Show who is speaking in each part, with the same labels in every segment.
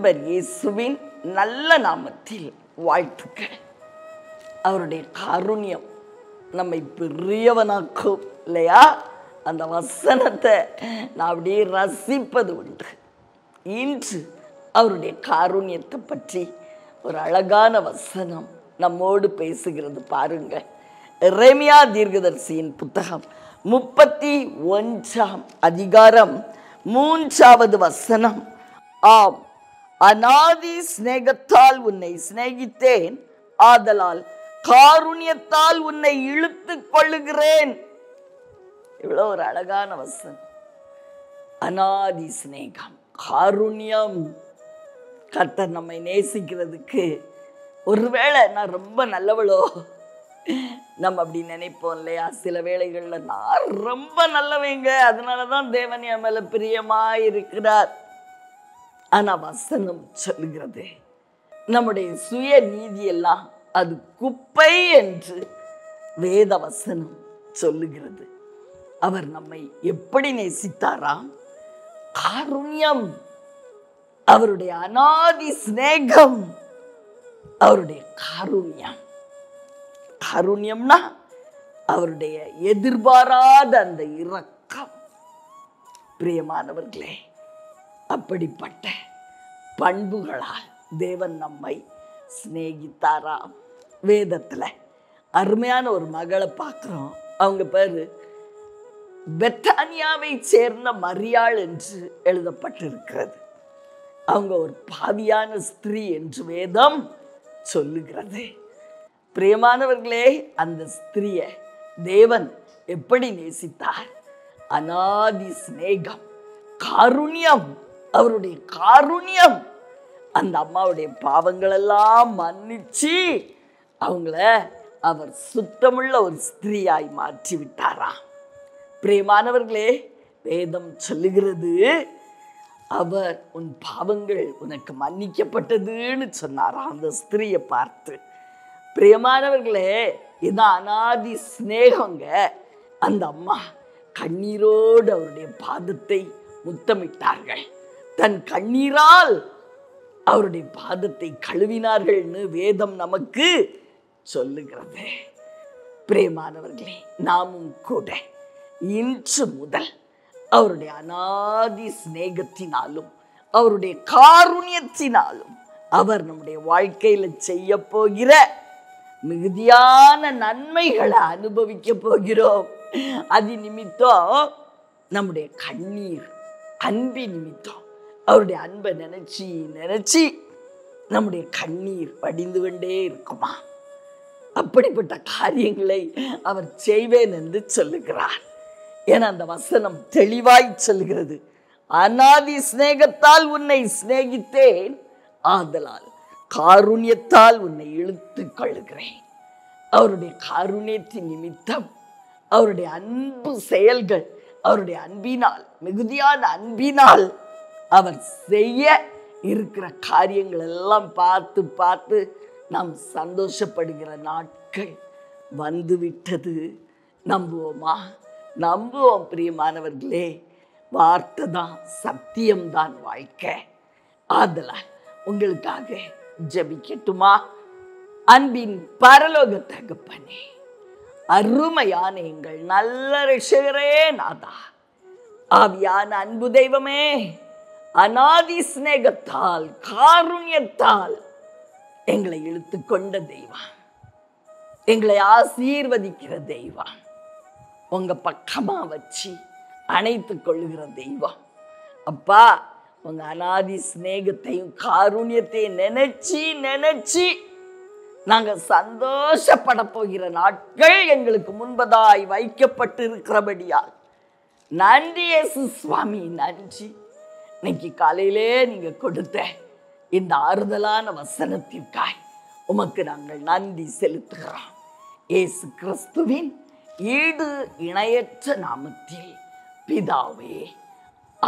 Speaker 1: ஆண்டவர் இயேசுவின் நல்ல நாமத்தில் வாழ்த்துக்கள். அவருடைய காருண்யம் நம்மை பெரியவனாக்கும் இல்லையா? அந்த வசனத்தை நான் அப்படியே ரசிப்பது உண்டு. இன்று அவருடைய காருண்யத்தை பற்றி ஒரு அழகான வசனம் நம்மோடு பேசுகிறது பாருங்க. எரேமியா தீர்க்கதரிசியின் புத்தகம் 31 அதிகாரம் 3வது வசனம். ஆம், அநாதி சிநேகத்தால் உன்னை சிநேகித்தேன், ஆதலால் காருண்யத்தால் உன்னை இழுத்துக் கொள்ளுகிறேன். இவ்வளவு ஒரு அழகான வசனம். அநாதி சிநேகம், காருண்யம். கர்த்தர் நம்மை நேசிக்கிறதுக்கு, ஒருவேளை நான் ரொம்ப நல்லவளோ நம்ம அப்படி நினைப்போம் இல்லையா? சில வேளைகள்ல நான் ரொம்ப நல்லவங்க, அதனாலதான் தேவன் என் மேல பிரியமாயிருக்கிறார். ஆனா வசனம் சொல்லுகிறது, நம்முடைய சுய நீதியெல்லாம் அது குப்பை என்று வேத வசனம் சொல்லுகிறது. அவர் நம்மை எப்படி நேசித்தாராம்? காருண்யம், அவருடைய அநாதி சிநேகம், அவருடைய காருண்யம். காருண்யம்னா அவருடைய எதிர்பாராத அந்த இரக்கம். பிரியமானவர்களே, அப்படிப்பட்ட பண்புகளால் தேவன் நம்மை சிநேகித்தாராம். வேதத்துல அருமையான ஒரு மகளை பார்க்கிறோம். அவங்க பேரு பெத்தானியாவை சேர்ந்த மரியாள் என்று எழுதப்பட்டிருக்கிறது. அவங்க ஒரு பாவியான ஸ்திரீ என்று வேதம் சொல்லுகிறது. பிரியமானவர்களே, அந்த ஸ்திரிய தேவன் எப்படி நேசித்தார்? அநாதி சிநேகம், காருண்யம், அவருடைய காருண்யம். அந்த அம்மாவுடைய பாவங்கள் எல்லாம் மன்னிச்சு அவங்கள அவர் சுத்தமுள்ள ஒரு ஸ்திரீயாய் மாற்றி விட்டாராம். பிரியமானவர்களே, வேதம் சொல்லுகிறது, அவர் உன் பாவங்கள் உனக்கு மன்னிக்கப்பட்டதுன்னு சொன்னாராம் அந்த ஸ்திரியை பார்த்து. பிரியமானவர்களே, இதான் அநாதி சிநேகங்க. அந்த அம்மா கண்ணீரோடு அவருடைய பாதத்தை முத்தமிட்டார்கள். தன் கண்ணீரால் அவருடைய பாதத்தை கழுவினார்கள்னு வேதம் நமக்கு சொல்லுகிறது. பிரியமானவர்களே, நாமும் கூட இன்று முதல் அவருடைய அநாதி சிநேகத்தினாலும் அவருடைய காருண்யத்தினாலும் அவர் நம்முடைய வாழ்க்கையில செய்ய போகிற மிகுதியான நன்மைகளை அனுபவிக்க போகிறோம். அது நிமித்தம் நம்முடைய கண்ணீர், அன்பி நிமித்தம் அவருடைய அன்பை நினைச்சு நினைச்சு நம்முடைய கண்ணீர் வடிந்து கொண்டே இருக்குமா? அப்படிப்பட்ட காரியங்களை அவர் செய்வேன் என்று சொல்லுகிறார். ஏன்னா அந்த வசனம் தெளிவாய் சொல்லுகிறது, அநாதி சிநேகத்தால் உன்னை சிநேகித்தேன், ஆதலால் காருண்யத்தால் உன்னை இழுத்துக் கொள்ளுகிறேன். அவருடைய காருண்யத்தின் நிமித்தம், அவருடைய அன்பு செயல்கள், அவருடைய அன்பினால், மிகுதியான அன்பினால் அவர் செய்ய இருக்கிற காரியங்கள் எல்லாம் பார்த்து பார்த்து நாம் சந்தோஷப்படுகிற நாட்கள் வந்துவிட்டது. நம்புவோமா? நம்புவோம். பிரியமானவர்களே, வார்த்தை தான், சத்தியம்தான் வாழ்க்கை. ஆதலால் உங்களுக்காக ஜெபிக்கட்டுமா? அன்பின் பரலோக தகப்பனே, அருமையான எங்கள் நல்ல இரட்சகரே நாதா, ஆவியான அன்பு தெய்வமே, அநாதி சிநேகத்தால் காருண்யத்தால் எங்களை இழுத்துக்கொண்ட தெய்வம், எங்களை ஆசீர்வதிக்கிற தெய்வம், உங்க பக்கமா வச்சு அணைத்துக் கொள்ளுகிற தெய்வம். அப்பா, உங்க அநாதி சிநேகத்தையும் காருண்யத்தையும் நினைச்சு நினைச்சு நாங்க சந்தோஷப்பட போகிற நாட்கள் எங்களுக்கு முன்பதாய் வைக்கப்பட்டு இருக்கிறபடியால் நன்றி இயேசு சுவாமி, நன்றி. இன்னைக்கு காலையிலே நீங்க கொடுத்த இந்த ஆறுதலான வசனத்திற்காய் உமக்கு நாங்கள் நன்றி செலுத்துகிறோம். இயேசு கிறிஸ்துவின் ஈடு இணையற்ற நாமத்தில் பிதாவே,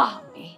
Speaker 1: ஆமென்.